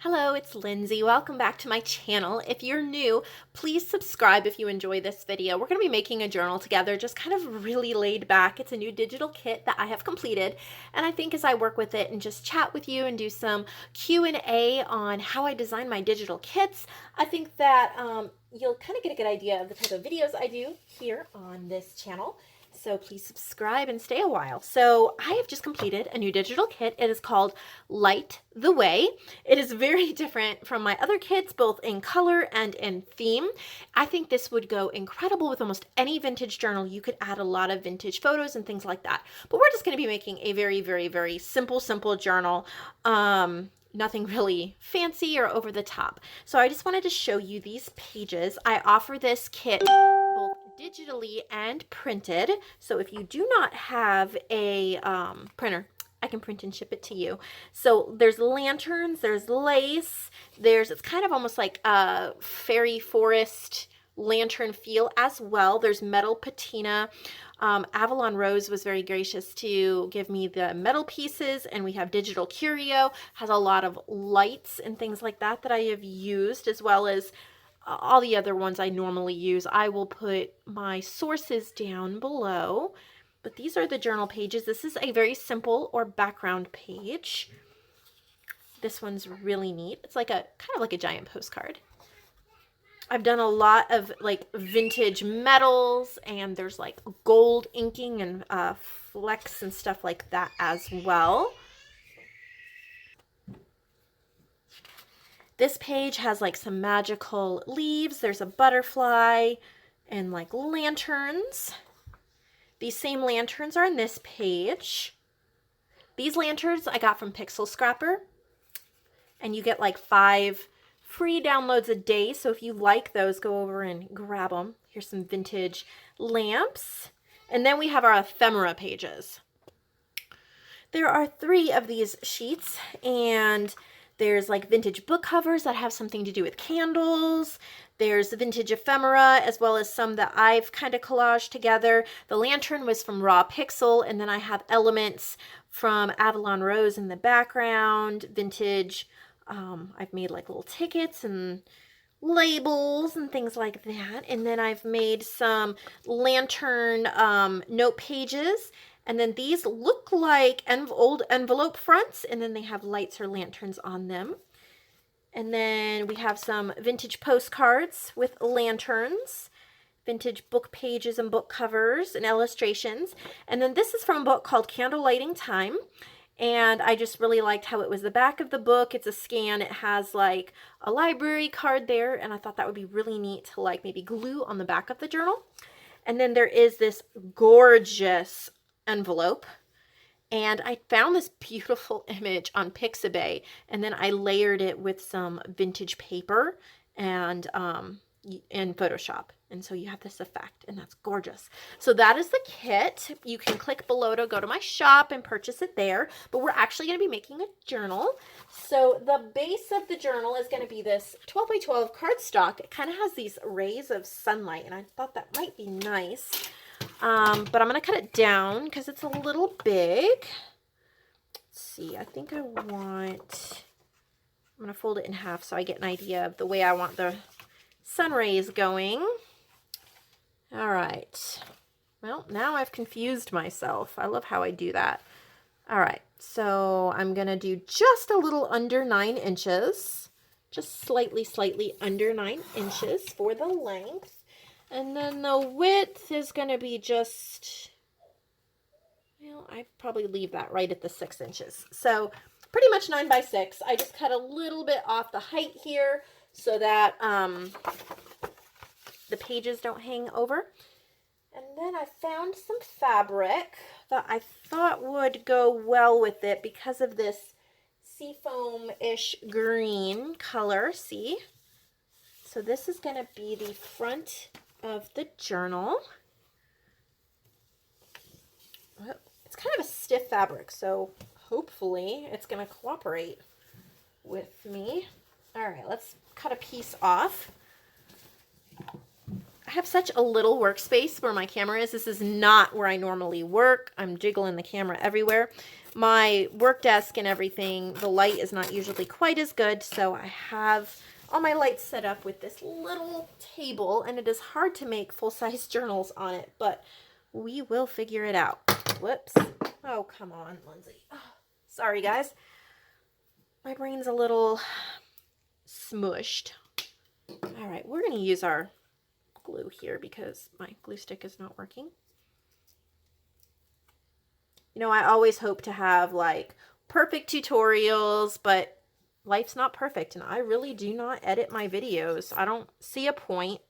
Hello, it's Lindsay. Welcome back to my channel. If you're new, please subscribe if you enjoy this video. We're going to be making a journal together, just kind of really laid back. It's a new digital kit that I have completed, and I think as I work with it and just chat with you and do some Q&A on how I design my digital kits, I think that you'll kind of get a good idea of the type of videos I do here on this channel. So please subscribe and stay a while. So I have just completed a new digital kit. It is called Light the Way. It is very different from my other kits, both in color and in theme. I think this would go incredible with almost any vintage journal. You could add a lot of vintage photos and things like that. But we're just going to be making a very simple journal. Nothing really fancy or over the top. So I just wanted to show you these pages. I offer this kit both digitally and printed. So if you do not have a printer, I can print and ship it to you. So there's lanterns, there's lace, it's kind of almost like a fairy forest lantern feel as well. There's metal patina. Avalon Rose was very gracious to give me the metal pieces, and we have digital curio, has a lot of lights and things like that that I have used, as well as all the other ones I normally use. I will put my sources down below, but these are the journal pages. This is a very simple or background page. This one's really neat. It's like kind of like a giant postcard. I've done a lot of like vintage metals, and there's like gold inking and flecks and stuff like that as well. This page has like some magical leaves. There's a butterfly and like lanterns. These same lanterns are on this page. These lanterns I got from Pixel Scrapper, and you get like 5 free downloads a day. So if you like those, go over and grab them. Here's some vintage lamps. And then we have our ephemera pages. There are 3 of these sheets, and there's like vintage book covers that have something to do with candles. There's vintage ephemera, as well as some that I've kind of collaged together. The lantern was from Raw Pixel, and then I have elements from Avalon Rose in the background, vintage. I've made like little tickets and labels and things like that. And then I've made some lantern note pages. And then these look like old envelope fronts, and then they have lights or lanterns on them. And then we have some vintage postcards with lanterns, vintage book pages and book covers and illustrations. And then this is from a book called Candle Lighting Time. And I just really liked how it was the back of the book. It's a scan. It has like a library card there, and I thought that would be really neat to like maybe glue on the back of the journal. And then there is this gorgeous envelope, and I found this beautiful image on Pixabay, and then I layered it with some vintage paper and in Photoshop, and so you have this effect, and that's gorgeous. So that is the kit. You can click below to go to my shop and purchase it there, but we're actually going to be making a journal. So the base of the journal is going to be this 12 by 12 cardstock. It kind of has these rays of sunlight, and I thought that might be nice. But I'm going to cut it down because it's a little big. Let's see, I think I'm going to fold it in half so I get an idea of the way I want the sun rays going. All right. Well, now I've confused myself. I love how I do that. All right. So I'm going to do just a little under 9 inches, just slightly under 9 inches for the length. And then the width is going to be just, well, I probably leave that right at the 6 inches. So pretty much 9 by 6. I just cut a little bit off the height here so that the pages don't hang over. And then I found some fabric that I thought would go well with it because of this seafoam-ish green color. See? So this is going to be the front of the journal. It's kind of a stiff fabric, so hopefully it's going to cooperate with me. All right, let's cut a piece off. I have such a little workspace where my camera is. This is not where I normally work. I'm jiggling the camera everywhere. my work desk and everything, the light is not usually quite as good, so I have all my lights set up with this little table, and it is hard to make full-size journals on it, but we will figure it out. Whoops. Oh, come on, Lindsay. Oh, sorry, guys. My brain's a little smushed. All right, we're going to use our glue here because my glue stick is not working. You know, I always hope to have like perfect tutorials, but life's not perfect, and I really do not edit my videos. I don't see a point.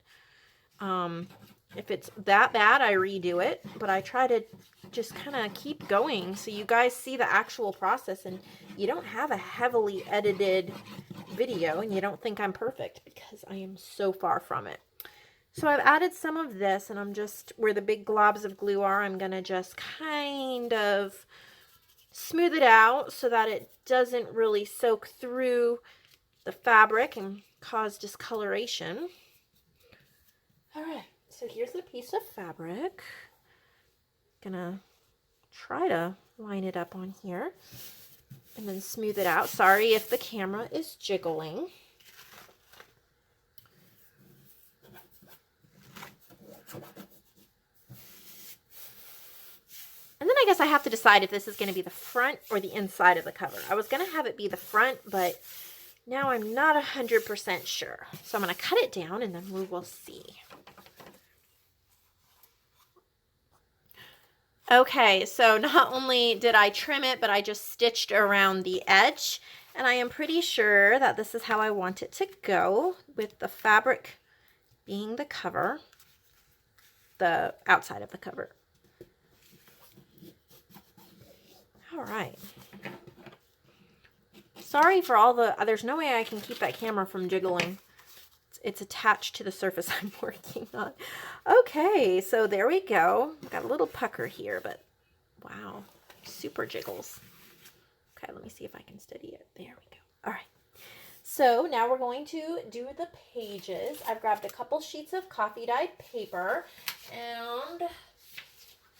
If it's that bad, I redo it, but I try to just kind of keep going so you guys see the actual process and you don't have a heavily edited video and you don't think I'm perfect, because I am so far from it. So I've added some of this, and I'm just, where the big globs of glue are, I'm going to just kind of smooth it out so that it doesn't really soak through the fabric and cause discoloration. All right, so here's a piece of fabric. Gonna try to line it up on here and then smooth it out. Sorry if the camera is jiggling. And then I guess I have to decide if this is going to be the front or the inside of the cover. I was going to have it be the front, but now I'm not 100% sure. So I'm going to cut it down and then we will see. Okay, so not only did I trim it, but I just stitched around the edge. And I am pretty sure that this is how I want it to go, with the fabric being the cover, the outside of the cover. All right. Sorry for all the, there's no way I can keep that camera from jiggling. It's attached to the surface I'm working on. Okay, so there we go. I've got a little pucker here, but wow, super jiggles. Okay, let me see if I can steady it. There we go. All right. So now we're going to do the pages. I've grabbed a couple sheets of coffee dyed paper, and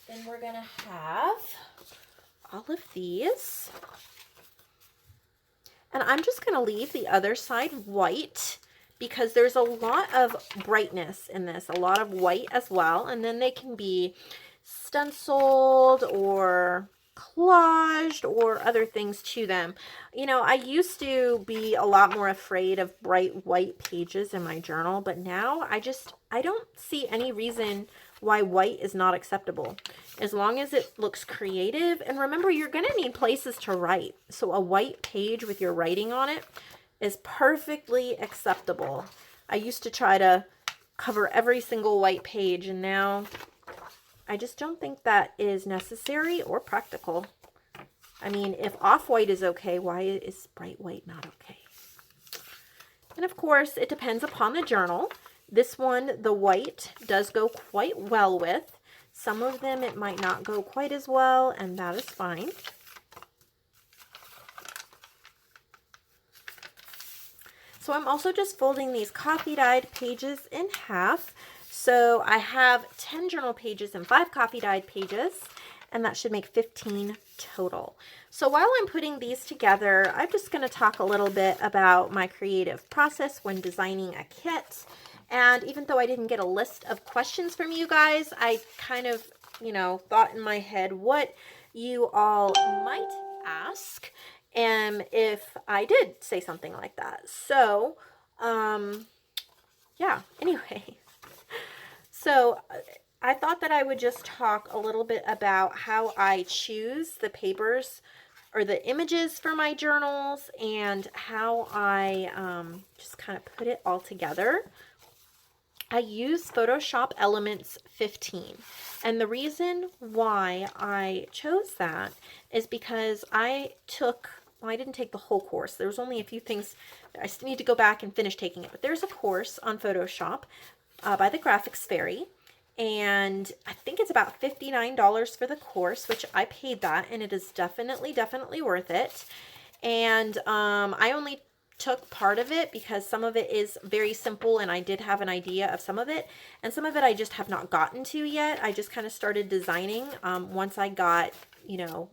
then we're going to have all of these. And I'm just going to leave the other side white because there's a lot of brightness in this, a lot of white as well. And then they can be stenciled or collaged or other things to them. You know, I used to be a lot more afraid of bright white pages in my journal, but now I don't see any reason why white is not acceptable, as long as it looks creative. And remember, you're going to need places to write, so a white page with your writing on it is perfectly acceptable. I used to try to cover every single white page, and now I just don't think that is necessary or practical. I mean, if off-white is okay, why is bright white not okay? And of course, it depends upon the journal. This one, the white does go quite well with. Some of them it might not go quite as well, and that is fine. So I'm also just folding these coffee dyed pages in half. So I have 10 journal pages and 5 coffee dyed pages, and that should make 15 total. So while I'm putting these together, I'm just going to talk a little bit about my creative process when designing a kit. And even though I didn't get a list of questions from you guys, I kind of, you know, thought in my head what you all might ask, and if I did say something like that. So, yeah, anyway. So I thought that I would just talk a little bit about how I choose the papers or the images for my journals, and how I just kind of put it all together. I use Photoshop Elements 15, and the reason why I chose that is because I didn't take the whole course. There was only a few things. I still need to go back and finish taking it, but there's a course on Photoshop by the Graphics Fairy, and I think it's about $59 for the course, which I paid that, and it is definitely worth it. And I only took part of it because some of it is very simple, and I did have an idea of some of it, and some of it I just have not gotten to yet. I just kind of started designing once I got, you know,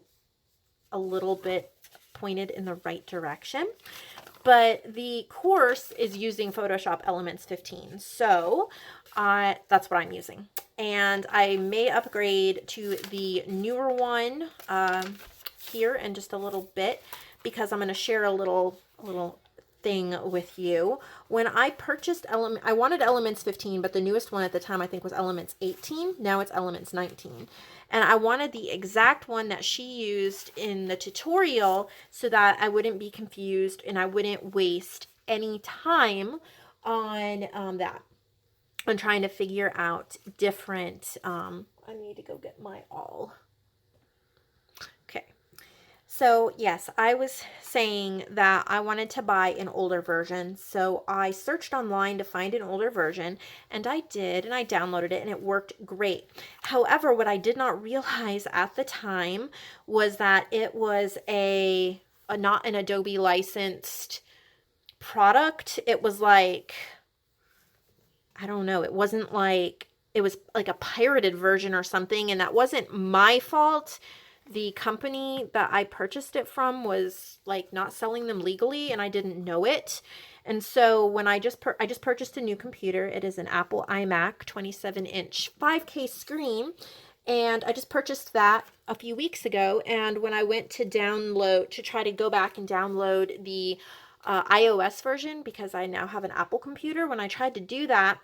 a little bit pointed in the right direction. But the course is using Photoshop Elements 15. So that's what I'm using. And I may upgrade to the newer one here in just a little bit, because I'm going to share a little thing with you. When I purchased I wanted Elements 15, but the newest one at the time I think was Elements 18. Now it's Elements 19. And I wanted the exact one that she used in the tutorial so that I wouldn't be confused and I wouldn't waste any time on that. I'm trying to figure out different, I need to go get my awl. Okay. So yes, I was saying that I wanted to buy an older version. So I searched online to find an older version, and I did, and I downloaded it, and it worked great. However, what I did not realize at the time was that it was a not an Adobe licensed product. It was like, I don't know, it wasn't like, it was like a pirated version or something, and that wasn't my fault. The company that I purchased it from was like not selling them legally, and I didn't know it. And so when I just purchased a new computer. It is an Apple iMac 27-inch 5K screen, and I just purchased that a few weeks ago. And when I went to try to go back and download the iOS version, because I now have an Apple computer, when I tried to do that,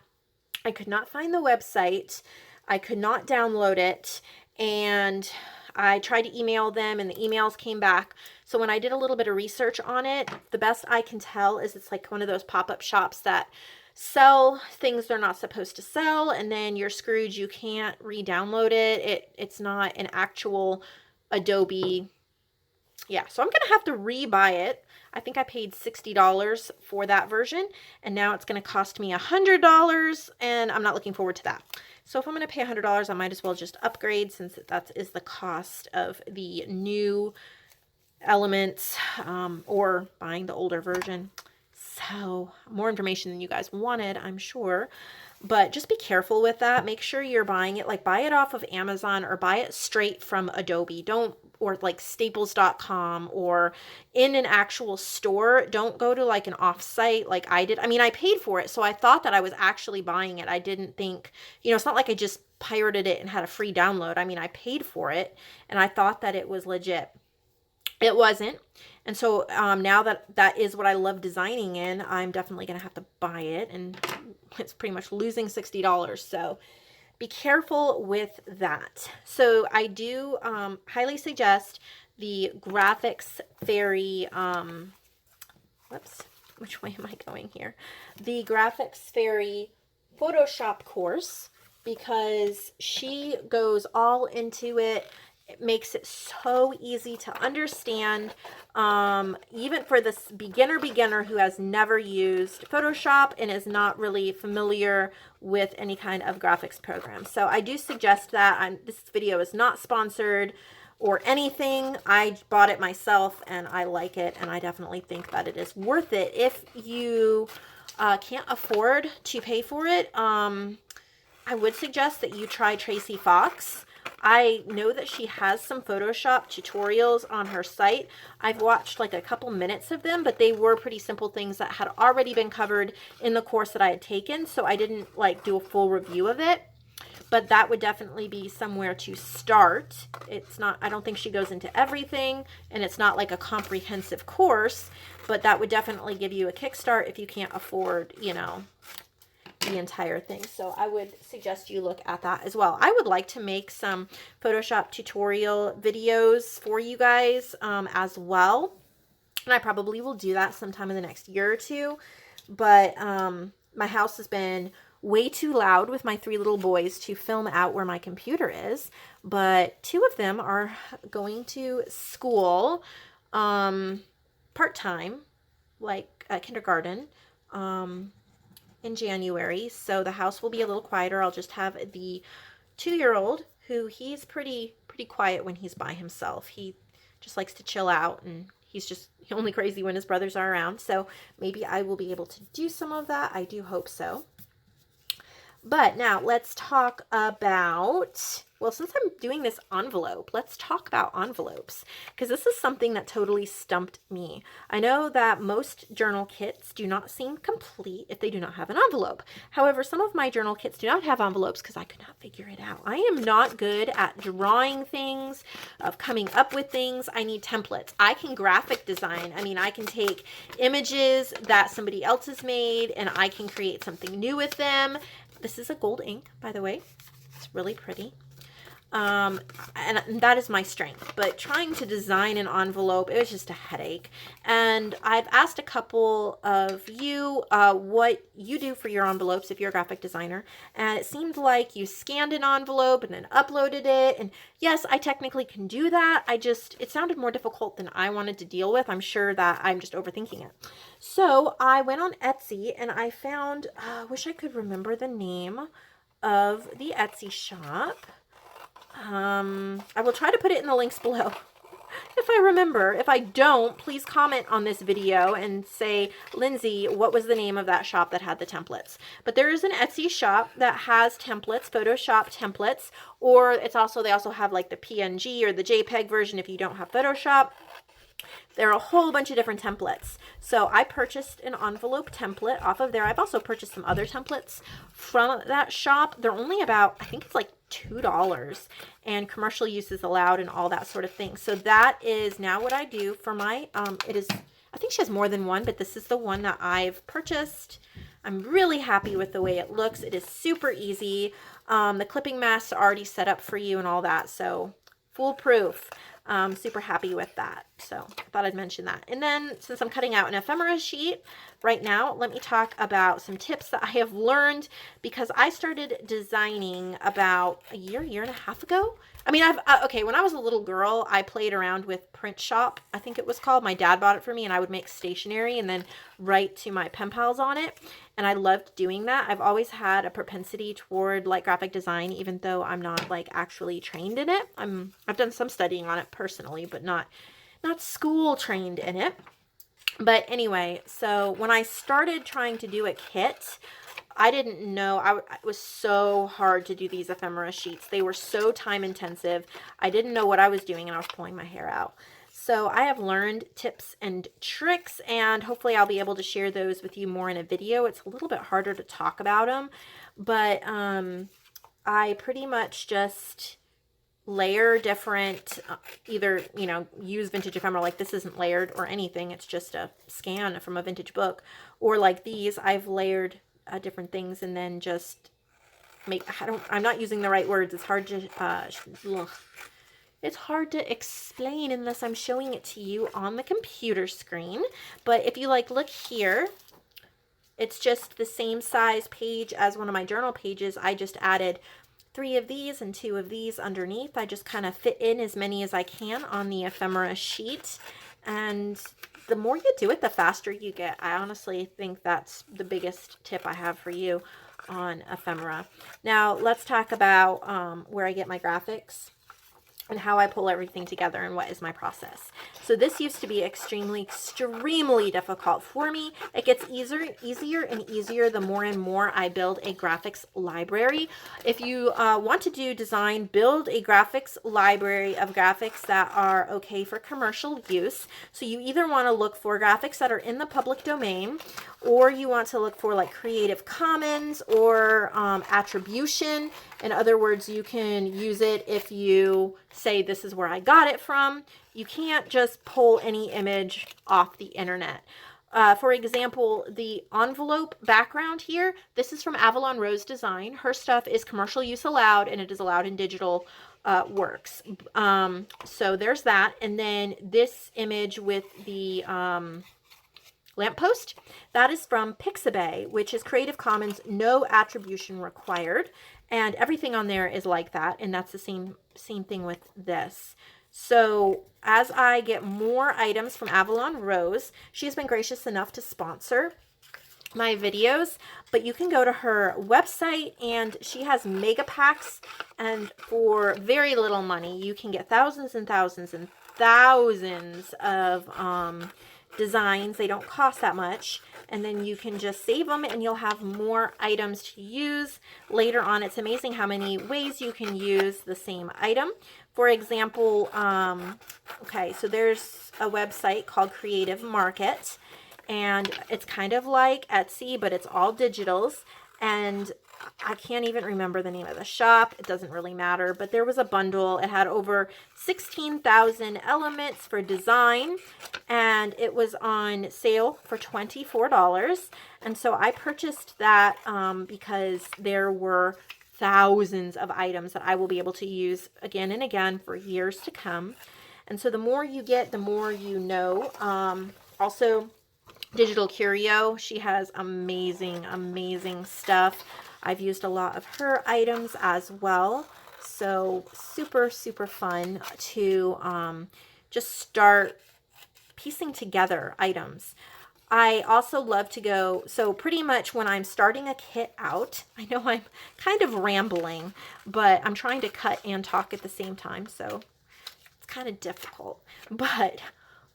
I could not find the website. I could not download it, and I tried to email them, and the emails came back. So when I did a little bit of research on it, the best I can tell is it's like one of those pop-up shops that sell things they're not supposed to sell, and then you're screwed. You can't re-download it. It's not an actual Adobe. Yeah, so I'm going to have to re-buy it. I think I paid $60 for that version, and now it's going to cost me $100, and I'm not looking forward to that. So if I'm going to pay $100, I might as well just upgrade, since that is the cost of the new Elements, or buying the older version. So more information than you guys wanted, I'm sure. But just be careful with that. Make sure you're buying it, like buy it off of Amazon or buy it straight from Adobe. Or like staples.com or in an actual store. Don't go to like an off-site like I did. I mean, I paid for it, so I thought that I was actually buying it. I didn't think, it's not like I just pirated it and had a free download. I mean, I paid for it, and I thought that it was legit. It wasn't. And so now that is what I love designing in, I'm definitely going to have to buy it, and it's pretty much losing $60. So be careful with that. So I do highly suggest the Graphics Fairy, whoops, which way am I going here? The Graphics Fairy Photoshop course, because she goes all into it. It makes it so easy to understand, even for this beginner who has never used Photoshop and is not really familiar with any kind of graphics program. So I do suggest that. This video is not sponsored or anything. I bought it myself, and I like it, and I definitely think that it is worth it. If you can't afford to pay for it, I would suggest that you try Tracy Fox. I know that she has some Photoshop tutorials on her site. I've watched like a couple minutes of them, but they were pretty simple things that had already been covered in the course that I had taken, so I didn't like do a full review of it. But that would definitely be somewhere to start. It's not, I don't think she goes into everything, and it's not like a comprehensive course, but that would definitely give you a kickstart if you can't afford, the entire thing. So I would suggest you look at that as well. I would like to make some Photoshop tutorial videos for you guys as well, and I probably will do that sometime in the next year or two. But my house has been way too loud with my 3 little boys to film out where my computer is, but 2 of them are going to school part-time, like kindergarten, in January, so the house will be a little quieter. I'll just have the 2-year-old, who he's pretty quiet when he's by himself. He just likes to chill out, and he's only crazy when his brothers are around. So maybe I will be able to do some of that. I do hope so. But now let's talk about, well, since I'm doing this envelope, let's talk about envelopes, because this is something that totally stumped me. I know that most journal kits do not seem complete if they do not have an envelope. However, some of my journal kits do not have envelopes because I could not figure it out. I am not good at drawing things, of coming up with things. I need templates. I can graphic design. I mean, I can take images that somebody else has made and I can create something new with them. This is a gold ink, by the way. It's really pretty. And that is my strength. But trying to design an envelope, it was just a headache. And I've asked a couple of you what you do for your envelopes if you're a graphic designer. And it seemed like you scanned an envelope and then uploaded it. And yes, I technically can do that. It sounded more difficult than I wanted to deal with. I'm sure that I'm just overthinking it. So I went on Etsy and I found, I wish I could remember the name of the Etsy shop. I will try to put it in the links below if I remember. If I don't, please comment on this video and say, Lindsay, what was the name of that shop that had the templates? But there is an Etsy shop that has templates, Photoshop templates, or they also have like the PNG or the JPEG version if you don't have Photoshop. There are a whole bunch of different templates. So I purchased an envelope template off of there. I've also purchased some other templates from that shop. They're only about, I think it's like $2, and commercial use is allowed and all that sort of thing. So that is now what I do for my, I think she has more than one, but this is the one that I've purchased. I'm really happy with the way it looks. It is super easy. The clipping masks are already set up for you and all that. So foolproof. Super happy with that. So I thought I'd mention that. And then since I'm cutting out an ephemera sheet right now, let me talk about some tips that I have learned, because I started designing about a year and a half ago. I mean, okay, when I was a little girl, I played around with Print Shop, I think it was called. My dad bought it for me and I would make stationery and then write to my pen pals on it. And I loved doing that. I've always had a propensity toward like graphic design, even though I'm not like actually trained in it. I've done some studying on it personally, but not school trained in it. But anyway, so when I started trying to do a kit, I didn't know, it was so hard to do these ephemera sheets. They were so time intensive. I didn't know what I was doing and I was pulling my hair out. So I have learned tips and tricks, and hopefully I'll be able to share those with you more in a video. It's a little bit harder to talk about them, but I pretty much just layer different, either, use vintage ephemera, like this isn't layered or anything. It's just a scan from a vintage book, or like these, I've layered different things and then just I'm not using the right words. It's hard to, it's hard to explain unless I'm showing it to you on the computer screen. But if you look here, it's just the same size page as one of my journal pages. I just added 3 of these and 2 of these underneath. I just kind of fit in as many as I can on the ephemera sheet. And the more you do it, the faster you get. I honestly think that's the biggest tip I have for you on ephemera. Now let's talk about where I get my graphics and how I pull everything together and what is my process. So this used to be extremely difficult for me. It gets easier and easier the more and more I build a graphics library. If you want to do design, build a graphics library of graphics that are okay for commercial use. So you either want to look for graphics that are in the public domain, or you want to look for like Creative Commons or attribution. In other words, you can use it if you say this is where I got it from. You can't just pull any image off the internet. For example, the envelope background here, this is from Avalon Rose Design. Her stuff is commercial use allowed, and it is allowed in digital works. So there's that. And then this image with the lamppost, that is from Pixabay, which is Creative Commons, no attribution required. And everything on there is like that. And that's the same thing with this. So as I get more items from Avalon Rose, she's been gracious enough to sponsor my videos, but you can go to her website and she has mega packs, and for very little money you can get thousands and thousands and thousands of designs. They don't cost that much, and then you can just save them and you'll have more items to use later on. It's amazing how many ways you can use the same item. For example, okay, so there's a website called Creative Market, and it's kind of like Etsy, but it's all digitals. And I can't even remember the name of the shop. It doesn't really matter, but there was a bundle. It had over 16,000 elements for design, and it was on sale for $24. And so I purchased that because there were thousands of items that I will be able to use again and again for years to come. And so the more you get, the more you know. Also, Digital Curio, she has amazing, amazing stuff. I've used a lot of her items as well. So super, super fun to just start piecing together items. I also love to go, so pretty much when I'm starting a kit out, I know I'm kind of rambling, but I'm trying to cut and talk at the same time, so it's kind of difficult. But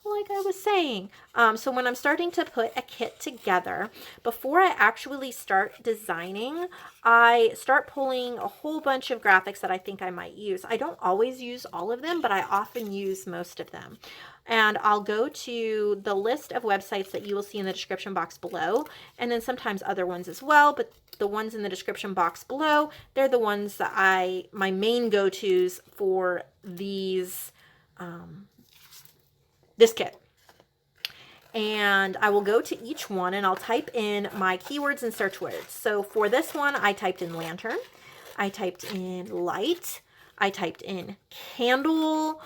like I was saying, so when I'm starting to put a kit together, before I actually start designing, I start pulling a whole bunch of graphics that I think I might use. I don't always use all of them, but I often use most of them. And I'll go to the list of websites that you will see in the description box below, and then sometimes other ones as well, but the ones in the description box below, they're the ones that my main go-tos for these this kit. And I will go to each one and I'll type in my keywords and search words. So for this one, I typed in lantern, I typed in light, I typed in candle,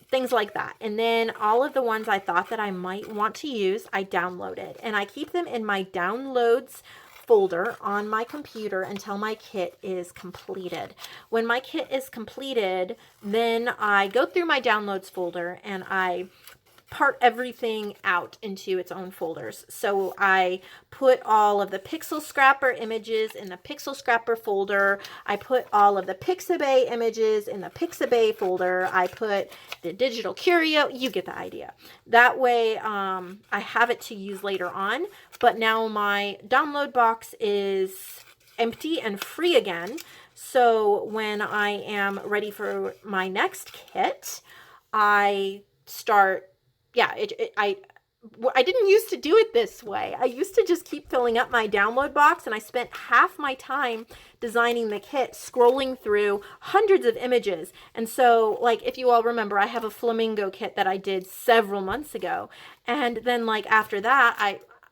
things like that. And then all of the ones I thought that I might want to use, I downloaded. And I keep them in my downloads folder on my computer until my kit is completed. When my kit is completed, then I go through my downloads folder and I part everything out into its own folders. So I put all of the Pixel Scrapper images in the Pixel Scrapper folder. I put all of the Pixabay images in the Pixabay folder. I put the Digital Curio. You get the idea. That way I have it to use later on. But now my download box is empty and free again. So when I am ready for my next kit, I start. Yeah, I didn't used to do it this way. I used to just keep filling up my download box, and I spent half my time designing the kit scrolling through hundreds of images. And so, like, if you all remember, I have a flamingo kit that I did several months ago. And then, like, after that,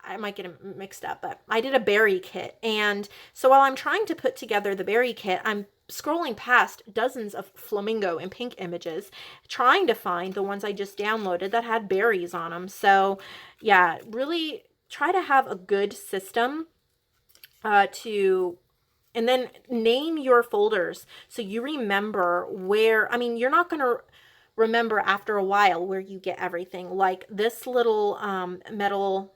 I might get them mixed up, but I did a berry kit. And so while I'm trying to put together the berry kit, I'm scrolling past dozens of flamingo and pink images, trying to find the ones I just downloaded that had berries on them. So yeah, really try to have a good system and then name your folders so you remember where, I mean, you're not going to remember after a while where you get everything. Like this little metal,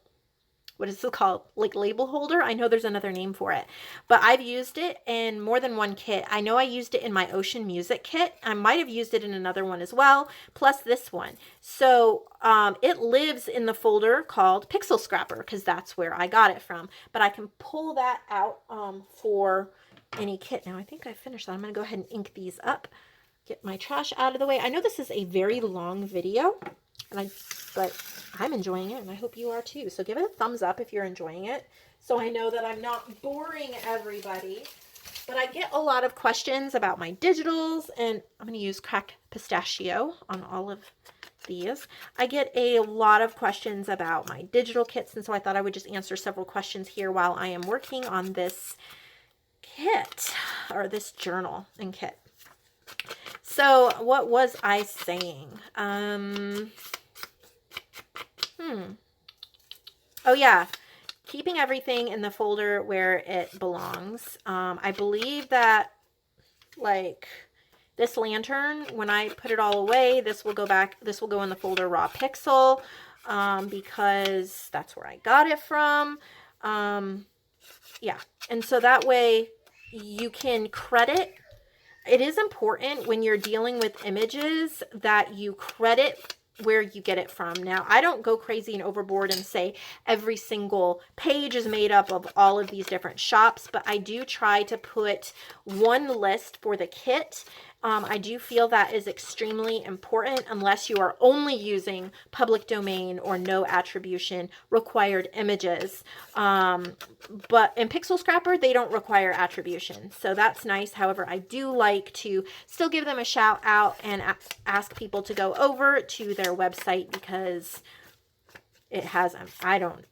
what is it called? Like label holder. I know there's another name for it, but I've used it in more than one kit. I know I used it in my ocean music kit. I might have used it in another one as well, plus this one. So it lives in the folder called Pixel Scrapper because that's where I got it from. But I can pull that out for any kit. Now I think I finished that. I'm going to go ahead and ink these up, get my trash out of the way. I know this is a very long video, but I'm enjoying it, and I hope you are too. So give it a thumbs up if you're enjoying it, so I know that I'm not boring everybody. But I get a lot of questions about my digitals, and I'm going to use cracked pistachio on all of these. I get a lot of questions about my digital kits, and so I thought I would just answer several questions here while I am working on this kit, or this journal and kit. So what was I saying? Oh yeah, keeping everything in the folder where it belongs. I believe that, like, this lantern, when I put it all away, this will go back, this will go in the folder raw pixel, because that's where I got it from. Yeah, and so that way you can credit. It is important when you're dealing with images that you credit where you get it from. Now, I don't go crazy and overboard and say every single page is made up of all of these different shops, but I do try to put one list for the kit. I do feel that is extremely important unless you are only using public domain or no attribution required images. But in Pixel Scrapper, they don't require attribution. So that's nice. However, I do like to still give them a shout out and ask people to go over to their website because it has,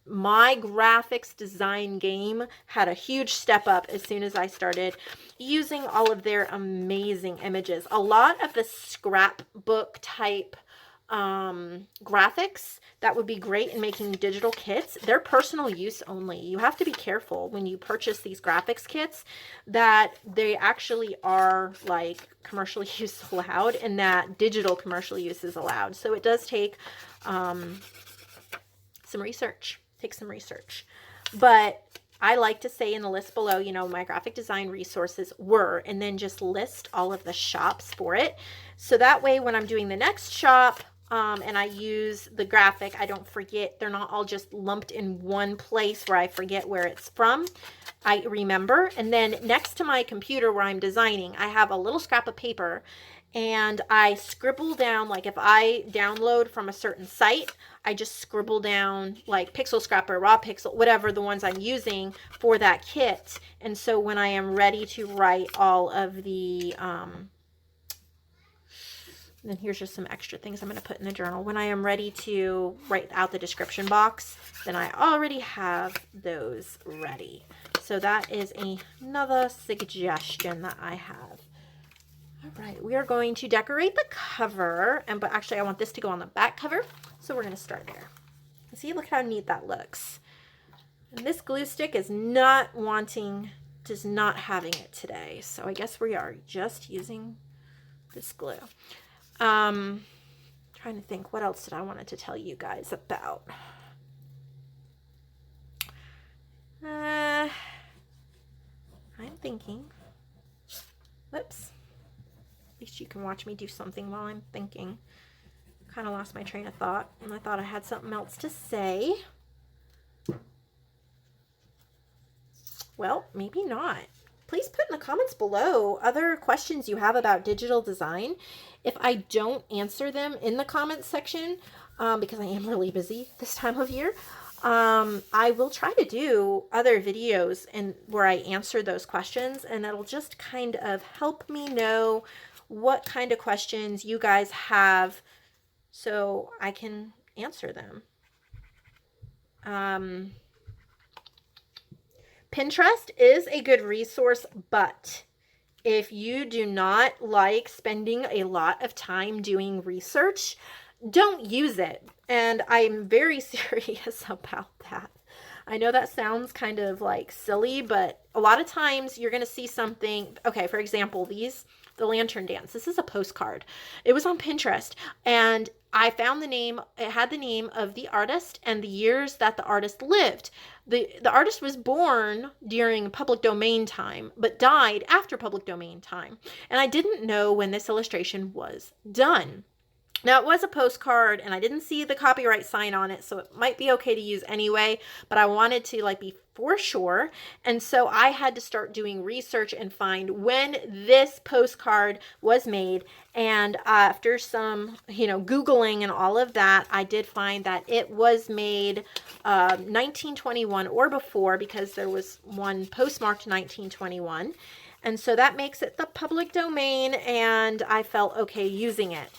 my graphics design game had a huge step up as soon as I started using all of their amazing images. A lot of the scrapbook type graphics that would be great in making digital kits, they're personal use only. You have to be careful when you purchase these graphics kits that they actually are like commercial use allowed and that digital commercial use is allowed. So it does take some research. Take some research. But I like to say in the list below, you know, my graphic design resources were, and then just list all of the shops for it. So that way when I'm doing the next shop and I use the graphic, I don't forget. They're not all just lumped in one place where I forget where it's from. I remember. And then next to my computer where I'm designing, I have a little scrap of paper and I scribble down, like if I download from a certain site, I just scribble down like Pixel Scrapper, Raw Pixel, whatever the ones I'm using for that kit. And so when I am ready to write all of the, then here's just some extra things I'm going to put in the journal. When I am ready to write out the description box, then I already have those ready. So that is another suggestion that I have. All right, we are going to decorate the cover, but actually I want this to go on the back cover, so we're going to start there. See, look how neat that looks. And this glue stick is not having it today, so I guess we are just using this glue. Trying to think, what else did I wanted to tell you guys about? I'm thinking. Whoops. At least you can watch me do something while I'm thinking. Kind of lost my train of thought, and I thought I had something else to say. Well, maybe not. Please put in the comments below other questions you have about digital design. If I don't answer them in the comments section, because I am really busy this time of year, I will try to do other videos where I answer those questions, and it'll just kind of help me know what kind of questions you guys have so I can answer them. Pinterest is a good resource, but if you do not like spending a lot of time doing research, don't use it. And I'm very serious about that. I know that sounds kind of like silly, but a lot of times you're going to see something. Okay, for example, the lantern dance. This is a postcard. It was on Pinterest, and I found the name. It had the name of the artist and the years that the artist lived. The artist was born during public domain time, but died after public domain time. And I didn't know when this illustration was done. Now, it was a postcard, and I didn't see the copyright sign on it, so it might be okay to use anyway, but I wanted to be for sure, and so I had to start doing research and find when this postcard was made, and after some, Googling and all of that, I did find that it was made 1921 or before, because there was one postmarked 1921, and so that makes it the public domain, and I felt okay using it.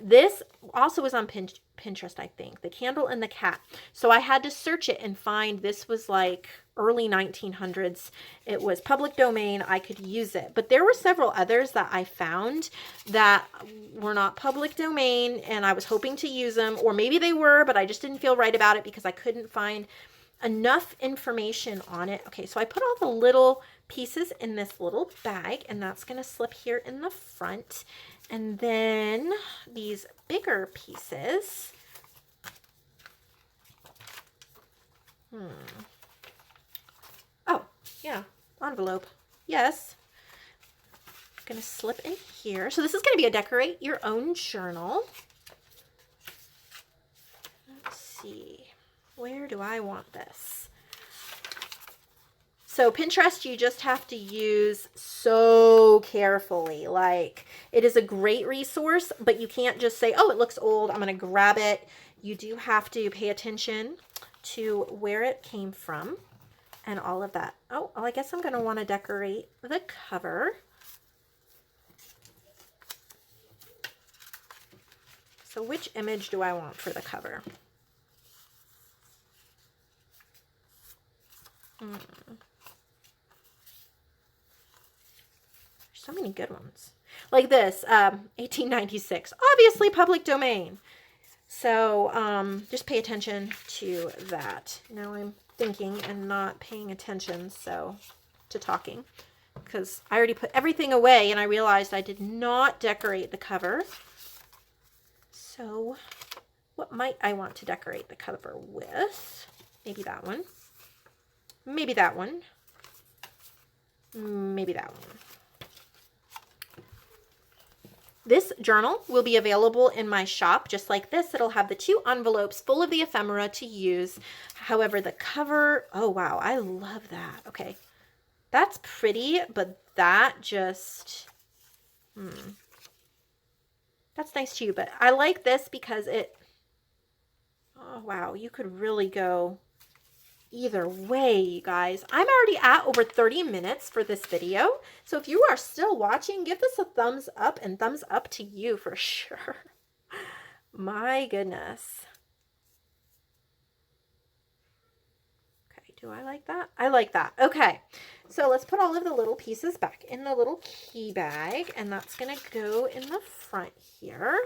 This also was on Pinterest, I think, the candle and the cat. So I had to search it and find this was like early 1900s. It was public domain. I could use it. But there were several others that I found that were not public domain, and I was hoping to use them, or maybe they were, but I just didn't feel right about it because I couldn't find enough information on it. Okay, so I put all the little pieces in this little bag, and that's going to slip here in the front. And then these bigger pieces, oh, yeah, envelope, yes, I'm going to slip in here. So this is going to be a decorate your own journal. Where do I want this? So Pinterest, you just have to use so carefully. Like, it is a great resource, but you can't just say, oh, it looks old, I'm going to grab it. You do have to pay attention to where it came from and all of that. Oh, well, I guess I'm going to want to decorate the cover. So which image do I want for the cover? So many good ones. Like this, 1896, obviously public domain. So just pay attention to that. Now I'm thinking and not paying attention to talking, because I already put everything away and I realized I did not decorate the cover. So what might I want to decorate the cover with? Maybe that one. Maybe that one. Maybe that one. This journal will be available in my shop just like this. It'll have the 2 envelopes full of the ephemera to use. However, the cover, oh wow, I love that. Okay, that's pretty, but that just, that's nice too. But I like this because it, oh wow, you could really go either way, you guys. I'm already at over 30 minutes for this video. So if you are still watching, give this a thumbs up, and thumbs up to you for sure. My goodness. Okay, do I like that? I like that. Okay, so let's put all of the little pieces back in the little key bag, and that's gonna go in the front here.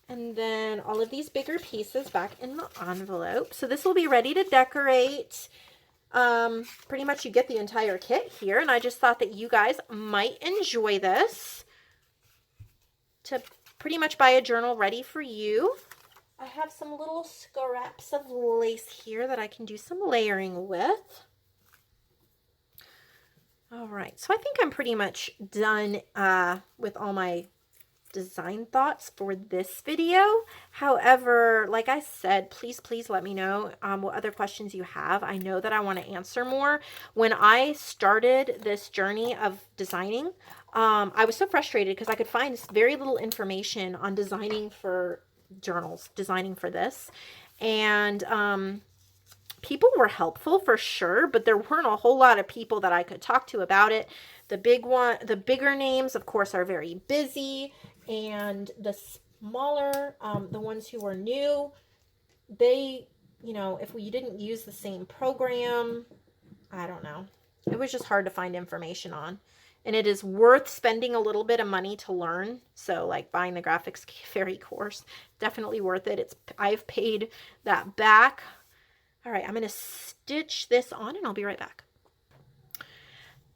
And then all of these bigger pieces back in the envelope. So this will be ready to decorate. Pretty much you get the entire kit here. And I just thought that you guys might enjoy this to pretty much buy a journal ready for you. I have some little scraps of lace here that I can do some layering with. All right, so I think I'm pretty much done with all my design thoughts for this video. However, like I said, please let me know what other questions you have. I know that I want to answer more. When I started this journey of designing, I was so frustrated because I could find very little information on designing for journals, designing for this, and people were helpful for sure, but there weren't a whole lot of people that I could talk to about it. The bigger names, of course, are very busy. And the smaller, the ones who are new, they, you know, if we didn't use the same program, I don't know. It was just hard to find information on. And it is worth spending a little bit of money to learn. So like buying the graphics fairy course, definitely worth it. I've paid that back. All right, I'm going to stitch this on and I'll be right back.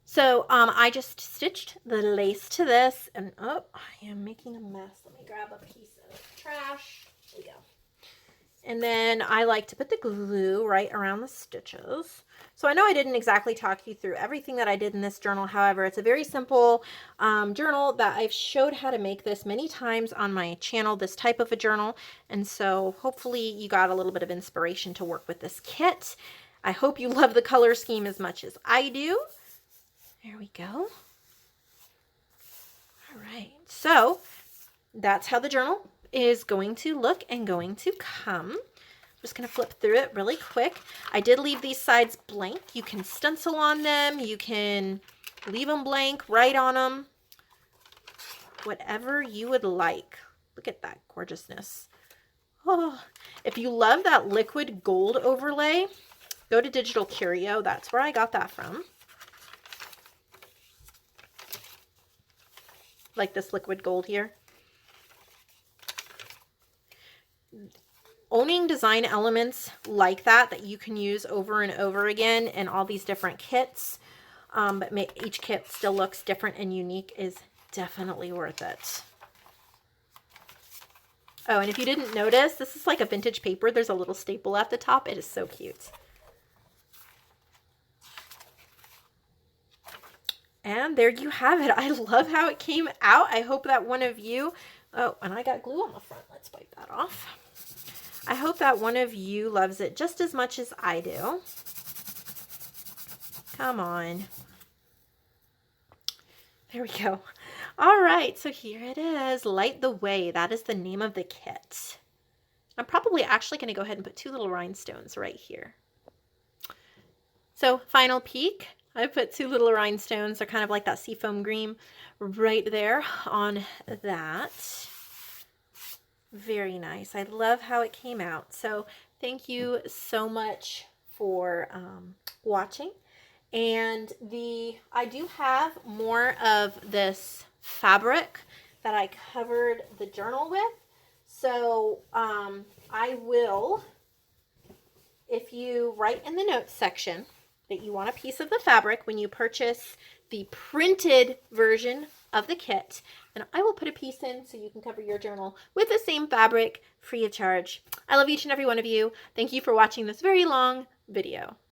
So I just stitched the lace to this, and oh, I am making a mess. Let me grab a piece of trash. There we go. And then I like to put the glue right around the stitches. So I know I didn't exactly talk you through everything that I did in this journal. However, it's a very simple journal that I've showed how to make this many times on my channel, this type of a journal. And so hopefully you got a little bit of inspiration to work with this kit. I hope you love the color scheme as much as I do. There we go. All right, so that's how the journal is going to look and going to come. I'm just going to flip through it really quick. I did leave these sides blank. You can stencil on them. You can leave them blank, write on them. Whatever you would like. Look at that gorgeousness. Oh, if you love that liquid gold overlay, go to Digital Curio. That's where I got that from. Like this liquid gold here. Owning design elements like that you can use over and over again in all these different kits, but each kit still looks different and unique, is definitely worth it. Oh, and if you didn't notice, this is like a vintage paper. There's a little staple at the top. It is so cute. And there you have it. I love how it came out. I hope that one of you, oh, and I got glue on the front. Let's wipe that off. I hope that one of you loves it just as much as I do. Come on. There we go. All right, so here it is. Light the Way. That is the name of the kit. I'm probably actually going to go ahead and put 2 little rhinestones right here. So final peek. I put 2 little rhinestones. They're kind of like that seafoam green right there on that. Very nice. I love how it came out. So thank you so much for watching. And I do have more of this fabric that I covered the journal with. So I will, if you write in the notes section that you want a piece of the fabric when you purchase the printed version of the kit, and I will put a piece in so you can cover your journal with the same fabric free of charge. I love each and every one of you. Thank you for watching this very long video.